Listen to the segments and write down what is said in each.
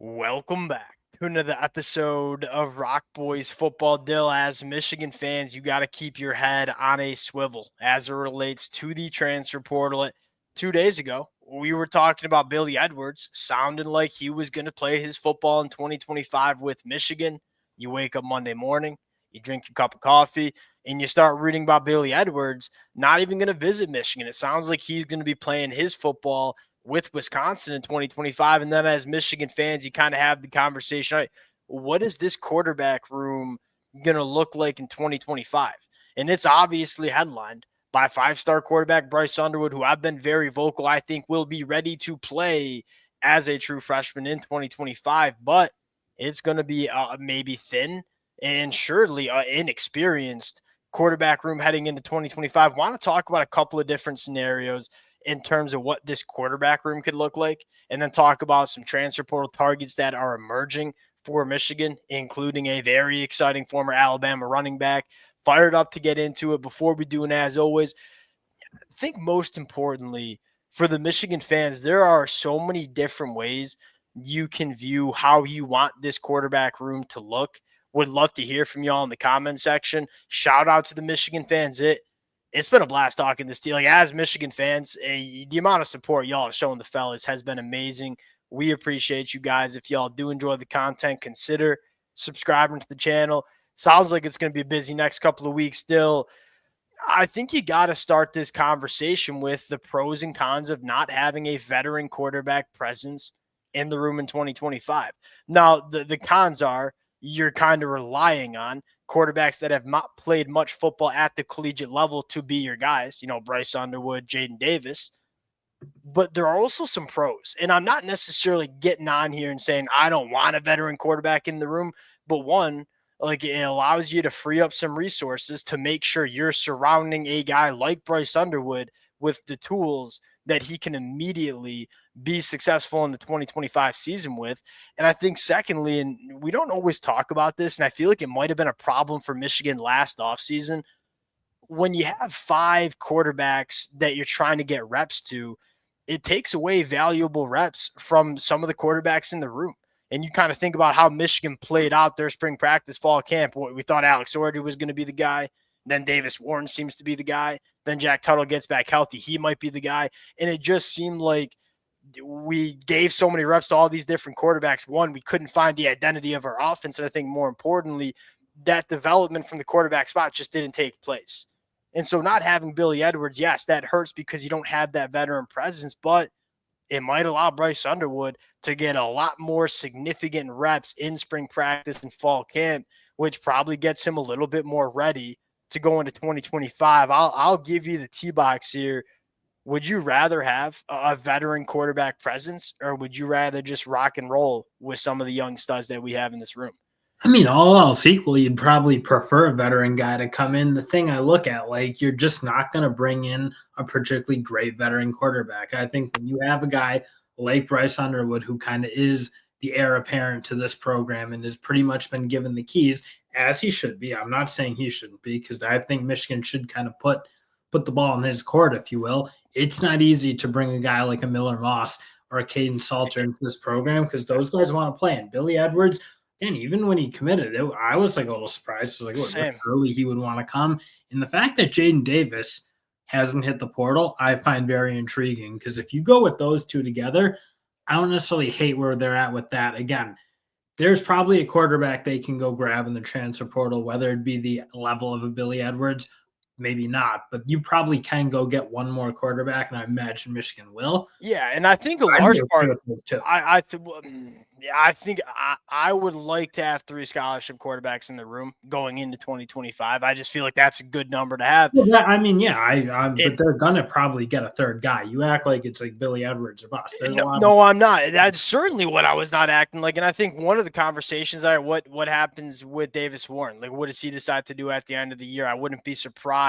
Welcome back to another episode of Rock Boys Football Dill. As Michigan fans, you got to keep your head on a swivel as it relates to the transfer portal. 2 days ago, we were talking about Billy Edwards, sounding like he was going to play his football in 2025 with Michigan. You wake up Monday morning, you drink your cup of coffee, and you start reading about Billy Edwards not even going to visit Michigan. It sounds like he's going to be playing his football with Wisconsin in 2025. And then as Michigan fans, you kind of have the conversation, right, what is this quarterback room going to look like in 2025? And it's obviously headlined by five-star quarterback Bryce Underwood, who I've been very vocal, I think will be ready to play as a true freshman in 2025. But it's going to be maybe thin and surely inexperienced quarterback room heading into 2025. Want to talk about a couple of different scenarios in terms of what this quarterback room could look like, and then talk about some transfer portal targets that are emerging for Michigan, including a very exciting former Alabama running back. Fired up to get into it. Before we do, and as always, I think most importantly for the Michigan fans, there are so many different ways you can view how you want this quarterback room to look. Would love to hear from y'all in the comment section. Shout out to the Michigan fans. It's been a blast talking this deal. Like, as Michigan fans, the amount of support y'all have shown the fellas has been amazing. We appreciate you guys. If y'all do enjoy the content, consider subscribing to the channel. Sounds like it's going to be a busy next couple of weeks still. I think you got to start this conversation with the pros and cons of not having a veteran quarterback presence in the room in 2025. Now, the cons are you're kind of relying on quarterbacks that have not played much football at the collegiate level to be your guys, Bryce Underwood, Jaden Davis. But there are also some pros. And I'm not necessarily getting on here and saying I don't want a veteran quarterback in the room. But one, like, it allows you to free up some resources to make sure you're surrounding a guy like Bryce Underwood with the tools that he can immediately be successful in the 2025 season with. And I think secondly, and we don't always talk about this, and I feel like it might have been a problem for Michigan last offseason, when you have five quarterbacks that you're trying to get reps to, it takes away valuable reps from some of the quarterbacks in the room. And you kind of think about how Michigan played out their spring practice, fall camp. We thought Alex Ordy was going to be the guy. Then Davis Warren seems to be the guy. Then Jack Tuttle gets back healthy. He might be the guy. And it just seemed like we gave so many reps to all these different quarterbacks. One, we couldn't find the identity of our offense. And I think more importantly, that development from the quarterback spot just didn't take place. And so not having Billy Edwards, yes, that hurts because you don't have that veteran presence, but it might allow Bryce Underwood to get a lot more significant reps in spring practice and fall camp, which probably gets him a little bit more ready to go into 2025. I'll give you the tee box here. Would you rather have a veteran quarterback presence, or would you rather just rock and roll with some of the young studs that we have in this room? I mean, all else equal, you'd probably prefer a veteran guy to come in. The thing I look at, like, you're just not going to bring in a particularly great veteran quarterback. I think when you have a guy like Bryce Underwood, who kind of is the heir apparent to this program and has pretty much been given the keys, as he should be. I'm not saying he shouldn't be, because I think Michigan should kind of put the ball in his court, if you will. It's not easy to bring a guy like a Miller Moss or a Caden Salter into this program, because those guys want to play. And Billy Edwards, and even when he committed it, I was like a little surprised. I was like, what early he would want to come. And the fact that Jaden Davis hasn't hit the portal, I find very intriguing, because if you go with those two together, I don't necessarily hate where they're at with that. Again, there's probably a quarterback they can go grab in the transfer portal, whether it be the level of a Billy Edwards, maybe not, but you probably can go get one more quarterback, and I imagine Michigan will. Yeah, and I think a large part, I think I would like to have 3 scholarship quarterbacks in the room going into 2025. I just feel like that's a good number to have. Well, but they're gonna probably get a third guy. You act like it's like Billy Edwards or bust. No, I'm not. That's certainly what I was not acting like. And I think one of the conversations are what happens with Davis Warren. Like, what does he decide to do at the end of the year? I wouldn't be surprised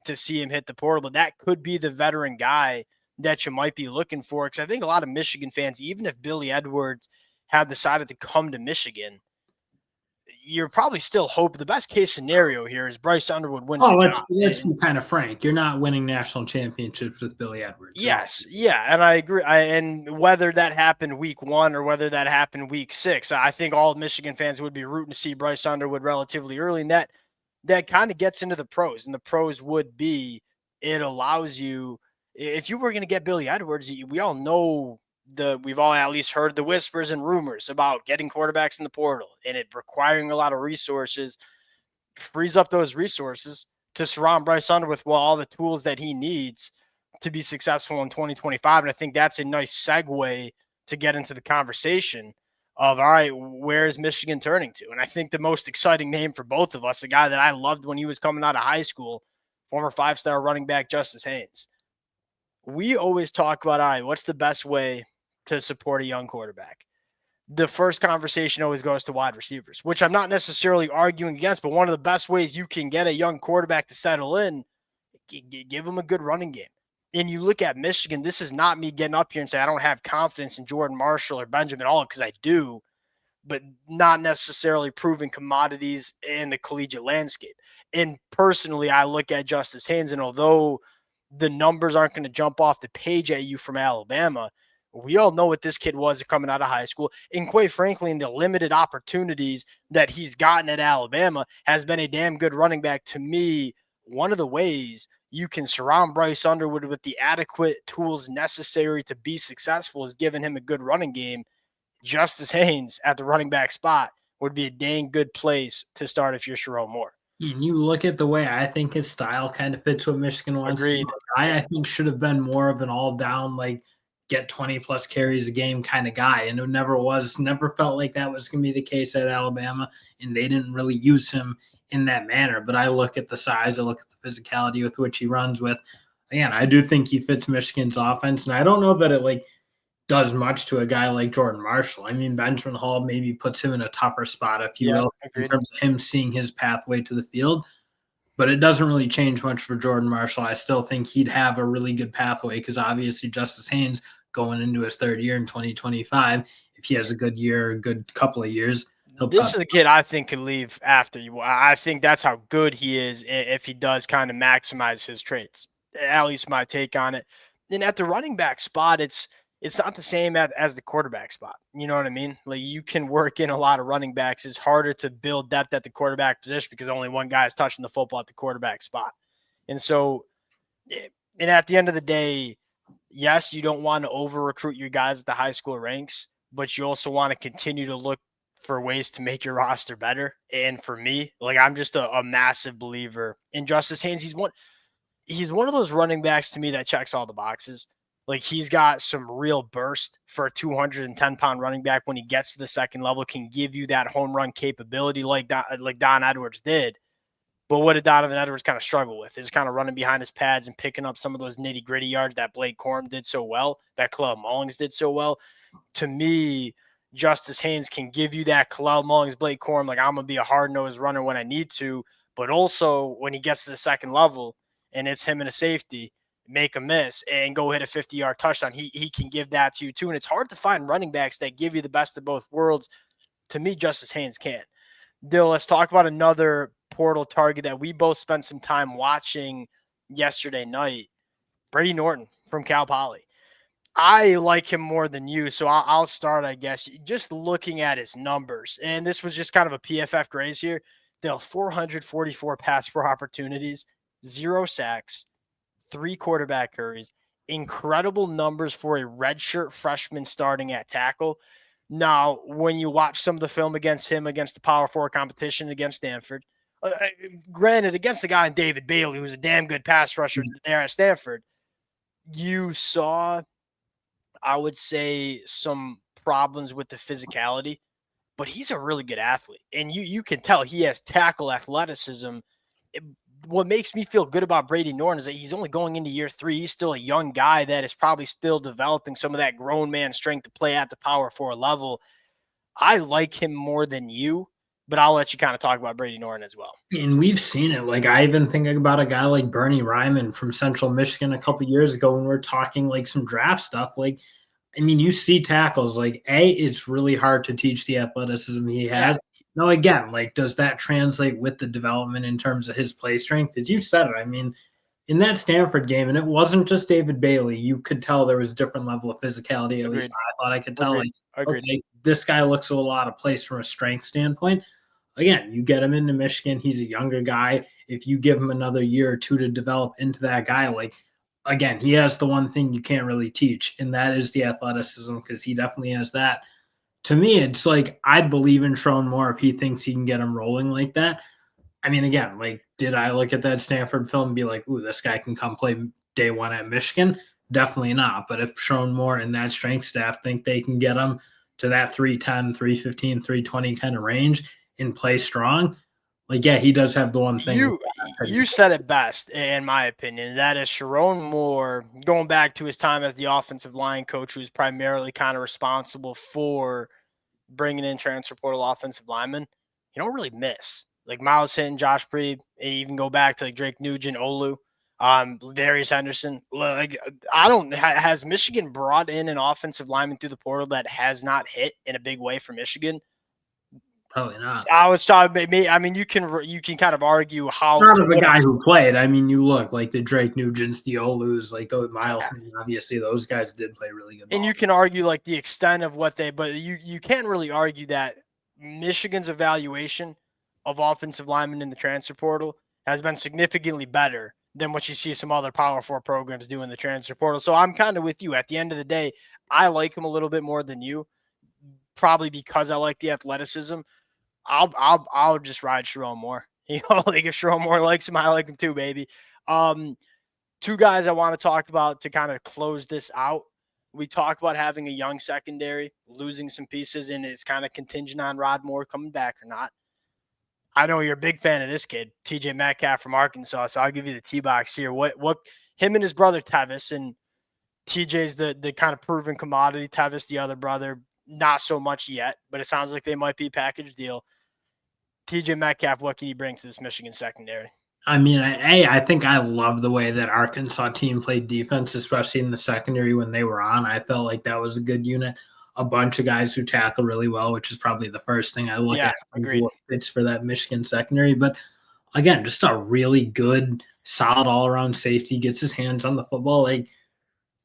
to see him hit the portal, but that could be the veteran guy that you might be looking for. Because I think a lot of Michigan fans, even if Billy Edwards had decided to come to Michigan, you're probably still hope. The best case scenario here is Bryce Underwood wins Oh, the let's job. be kind of frank. You're not winning national championships with Billy Edwards. Yes, yeah, and I agree. And whether that happened week 1 or whether that happened week 6, I think all Michigan fans would be rooting to see Bryce Underwood relatively early, and that kind of gets into the pros. And the pros would be it allows you, if you were going to get Billy Edwards, we all know we've all at least heard the whispers and rumors about getting quarterbacks in the portal and it requiring a lot of resources. Frees up those resources to surround Bryce Underwood with all the tools that he needs to be successful in 2025. And I think that's a nice segue to get into the conversation of, all right, where is Michigan turning to? And I think the most exciting name for both of us, a guy that I loved when he was coming out of high school, former 5-star running back Justice Haynes. We always talk about, all right, what's the best way to support a young quarterback? The first conversation always goes to wide receivers, which I'm not necessarily arguing against, but one of the best ways you can get a young quarterback to settle in, give him a good running game. And you look at Michigan, this is not me getting up here and saying I don't have confidence in Jordan Marshall or Benjamin All, because I do, but not necessarily proven commodities in the collegiate landscape. And personally, I look at Justice Haynes, and although the numbers aren't going to jump off the page at you from Alabama, we all know what this kid was coming out of high school. And quite frankly, in the limited opportunities that he's gotten at Alabama, has been a damn good running back. To me, one of the ways you can surround Bryce Underwood with the adequate tools necessary to be successful is giving him a good running game. Justice Haynes at the running back spot would be a dang good place to start if you're Sherrone Moore. And you look at the way I think his style kind of fits what Michigan wants to do. Agreed. I think should have been more of an all down, like get 20 plus carries a game kind of guy. And it never felt like that was going to be the case at Alabama. And they didn't really use him in that manner. But I look at the size, I look at the physicality with which he runs with. Again, I do think he fits Michigan's offense. And I don't know that it does much to a guy like Jordan Marshall. I mean, Benjamin Hall maybe puts him in a tougher spot, if you will, agreed. in terms of him seeing his pathway to the field. But it doesn't really change much for Jordan Marshall. I still think he'd have a really good pathway because obviously Justice Haynes going into his third year in 2025, if he has a good year, a good couple of years, this is a kid I think could leave after you. I think that's how good he is if he does kind of maximize his traits. At least my take on it. And at the running back spot, it's not the same as the quarterback spot. You know what I mean? Like, you can work in a lot of running backs. It's harder to build depth at the quarterback position because only one guy is touching the football at the quarterback spot. And so, and at the end of the day, yes, you don't want to over recruit your guys at the high school ranks, but you also want to continue to look for ways to make your roster better. And for me, like, I'm just a massive believer in Justice Haynes. He's one of those running backs to me that checks all the boxes. Like, he's got some real burst for a 210-pound running back when he gets to the second level, can give you that home run capability like Don Edwards did. But what did Donovan Edwards kind of struggle with is kind of running behind his pads and picking up some of those nitty-gritty yards that Blake Corum did so well, that Kalel Mullings did so well. To me, Justice Haynes can give you that Kalel Mullings, Blake Corum, like, I'm going to be a hard-nosed runner when I need to, but also when he gets to the second level and it's him and a safety, make a miss and go hit a 50-yard touchdown, he can give that to you too. And it's hard to find running backs that give you the best of both worlds. To me, Justice Haynes can. Dill, let's talk about another portal target that we both spent some time watching yesterday night. Brady Norton from Cal Poly. I like him more than you, so I'll start, I guess, just looking at his numbers. And this was just kind of a PFF graze here. Dill, 444 pass pro opportunities, 0 sacks, 3 quarterback hurries, incredible numbers for a redshirt freshman starting at tackle. Now, when you watch some of the film against him, against the Power 4 competition against Stanford, granted, against a guy in David Bailey, who's a damn good pass rusher there at Stanford, you saw, I would say, some problems with the physicality, but he's a really good athlete. And you can tell he has tackle athleticism. What makes me feel good about Brady Norton is that he's only going into year 3. He's still a young guy that is probably still developing some of that grown man strength to play at the Power 4 level. I like him more than you, but I'll let you kind of talk about Brady Norton as well. And we've seen it. Like, I even think about a guy like Bernie Ryman from Central Michigan a couple years ago when we we're talking like some draft stuff. Like, I mean, you see tackles. Like, it's really hard to teach the athleticism he has. No, again, like, does that translate with the development in terms of his play strength? As you said it, I mean, in that Stanford game, and it wasn't just David Bailey, you could tell there was a different level of physicality. At least Agreed. I thought I could tell, Agreed. like, Agreed. okay, this guy looks a lot of place from a strength standpoint. Again, you get him into Michigan, he's a younger guy. If you give him another year or two to develop into that guy, like, again, he has the one thing you can't really teach, and that is the athleticism, because he definitely has that. To me, it's like I'd believe in Sherrone Moore if he thinks he can get him rolling like that. I mean, again, like, did I look at that Stanford film and be like, ooh, this guy can come play day one at Michigan? Definitely not. But if Sherrone Moore and that strength staff think they can get him to that 310, 315, 320 kind of range and play strong, like, yeah, he does have the one thing. You said it best, in my opinion. That is Sherrone Moore, going back to his time as the offensive line coach, who's primarily kind of responsible for bringing in transfer portal offensive linemen. You don't really miss like Miles Hinton, Josh Breed. Even go back to like Drake Nugent, Olu, Darius Henderson. Like I don't has Michigan brought in an offensive lineman through the portal that has not hit in a big way for Michigan? Probably not. I was talking. I mean, you can kind of argue how Not to of a what guy ex- who played. I mean, you look like the Drake Nugents, the Olus, like those Miles. yeah, Obviously, those guys did play really good and ball. you can argue like the extent of what they, but you can't really argue that Michigan's evaluation of offensive linemen in the transfer portal has been significantly better than what you see some other Power Four programs do in the transfer portal. So I'm kind of with you. At the end of the day, I like him a little bit more than you, probably because I like the athleticism. I'll just ride Sherrone Moore. You know, like if Sherrone Moore likes him, I like him too, baby. Um, Two guys I want to talk about to kind of close this out. We talk about having a young secondary, losing some pieces, and it's kind of contingent on Rod Moore coming back or not. I know you're a big fan of this kid, TJ Metcalf from Arkansas, so I'll give you the T box here. What him and his brother Tevis, and TJ's the kind of proven commodity. Tevis, the other brother, not so much yet, but it sounds like they might be a package deal. TJ Metcalf, what can he bring to this Michigan secondary? I mean, I think I love the way that Arkansas team played defense, especially in the secondary when they were on. I felt like that was a good unit. A bunch of guys who tackle really well, which is probably the first thing I look Yeah, at as agreed. what fits for that Michigan secondary. But again, just a really good, solid all around safety, gets his hands on the football. Like,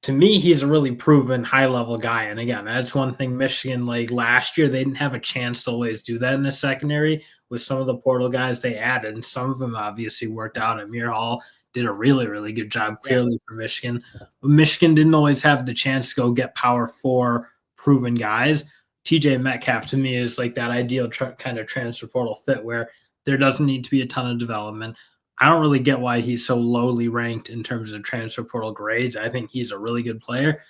to me, he's a really proven high level guy. And again, that's one thing Michigan, like last year, they didn't have a chance to always do that in the secondary with some of the portal guys they added. And some of them obviously worked out. Amir Hall did a really, really good job Yeah. clearly for Michigan. But Michigan didn't always have the chance to go get power four proven guys. TJ Metcalf to me is like that ideal kind of transfer portal fit where there doesn't need to be a ton of development. I don't really get why he's so lowly ranked in terms of transfer portal grades. I think he's a really good player.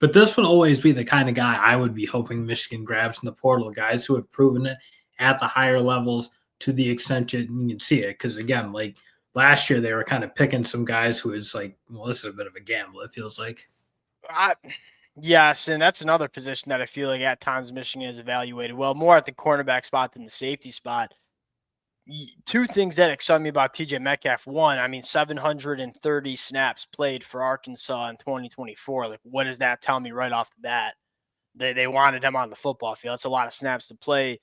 But this would always be the kind of guy I would be hoping Michigan grabs in the portal, guys who have proven it at the higher levels to the extent you can see it. Because again, like last year, they were kind of picking some guys who is like, well, this is a bit of a gamble, it feels like. I, yes, and that's another position that I feel like at times Michigan is evaluated well, more at the cornerback spot than the safety spot. Two things that excite me about TJ Metcalf. One, I mean, 730 snaps played for Arkansas in 2024. Like, what does that tell me right off the bat? They wanted him on the football field. That's a lot of snaps to play.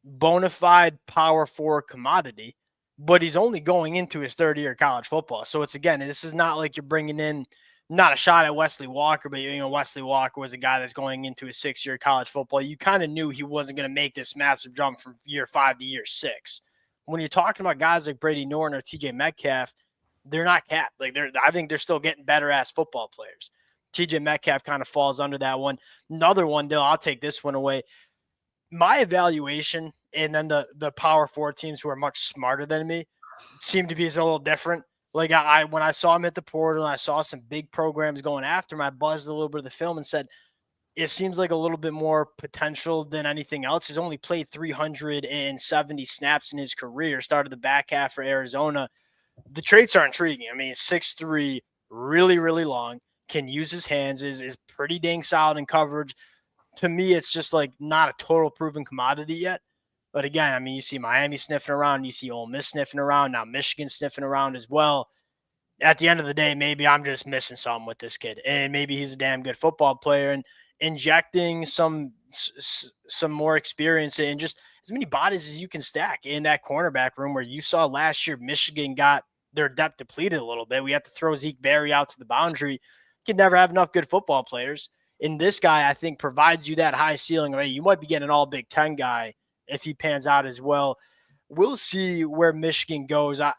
Bona fide power four commodity, but he's only going into his third year of college football. So it's again, this is not like you're bringing in not a shot at Wesley Walker, but Wesley Walker was a guy that's going into his 6 year college football. You kind of knew he wasn't going to make this massive jump from year 5 to year 6. When you're talking about guys like Brady Norton or TJ Metcalf, they're not capped. I think they're still getting better ass football players. TJ Metcalf kind of falls under that one. Another one, though, I'll take this one away. My evaluation and then the power four teams who are much smarter than me seem to be a little different. Like I when I saw him at the portal and I saw some big programs going after him, I buzzed a little bit of the film and said, it seems like a little bit more potential than anything else. He's only played 370 snaps in his career, started the back half for Arizona. The traits are intriguing. I mean, 6'3", really, really long, can use his hands, is pretty dang solid in coverage. To me, it's just like not a total proven commodity yet. But again, I mean, you see Miami sniffing around, you see Ole Miss sniffing around, now Michigan sniffing around as well. At the end of the day, maybe I'm just missing something with this kid, and maybe he's a damn good football player. And injecting some more experience and just as many bodies as you can stack in that cornerback room, where you saw last year Michigan got their depth depleted a little bit. We have to throw Zeke Berry out to the boundary. You can never have enough good football players. And this guy, I think, provides you that high ceiling. Right? You might be getting an all Big Ten guy if he pans out as well. We'll see where Michigan goes. I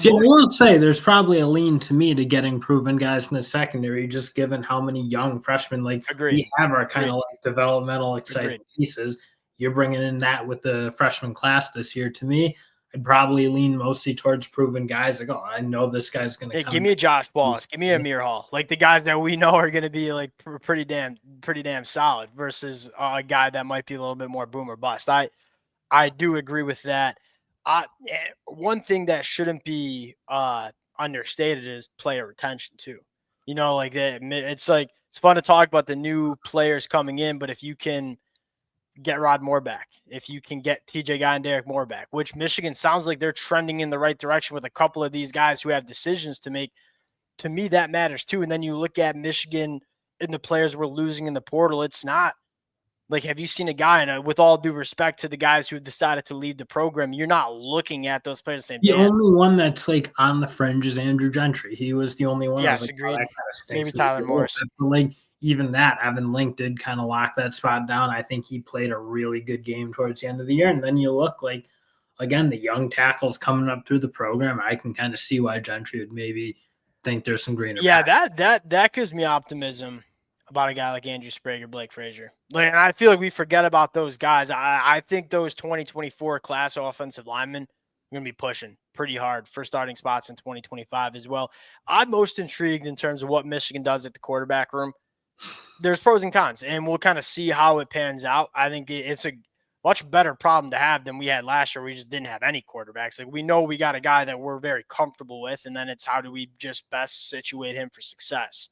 will say there's probably a lean to me to getting proven guys in the secondary, just given how many young freshmen we have our kind of developmental exciting pieces. You're bringing in that with the freshman class this year. To me, I'd probably lean mostly towards proven guys. Like, oh, I know this guy's going to come. Give me a Josh Wallace. Give me a Amir Hall. Like the guys that we know are going to be like pretty damn solid versus a guy that might be a little bit more boom or bust. I do agree with that. One thing that shouldn't be understated is player retention too. You know, like it's fun to talk about the new players coming in, but if you can get Rod Moore back, if you can get TJ Guy and Derek Moore back, which Michigan sounds like they're trending in the right direction with a couple of these guys who have decisions to make, to me that matters too. And then you look at Michigan and the players we're losing in the portal, it's not like, have you seen a guy, and with all due respect to the guys who decided to leave the program, you're not looking at those players saying, the only one that's like on the fringe is Andrew Gentry. He was the only one. Yes, agreed. Maybe Tyler Morris. Even that, Evan Link did kind of lock that spot down. I think he played a really good game towards the end of the year. And then you look like, again, the young tackles coming up through the program. I can kind of see why Gentry would maybe think there's some greener. Yeah, that gives me optimism about a guy like Andrew Sprague or Blake Frazier. And I feel like we forget about those guys. I think those 2024 class offensive linemen are going to be pushing pretty hard for starting spots in 2025 as well. I'm most intrigued in terms of what Michigan does at the quarterback room. There's pros and cons, and we'll kind of see how it pans out. I think it's a much better problem to have than we had last year. We just didn't have any quarterbacks. Like, we know we got a guy that we're very comfortable with, and then it's how do we just best situate him for success.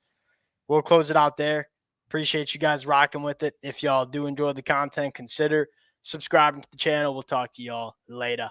We'll close it out there. Appreciate you guys rocking with it. If y'all do enjoy the content, consider subscribing to the channel. We'll talk to y'all later.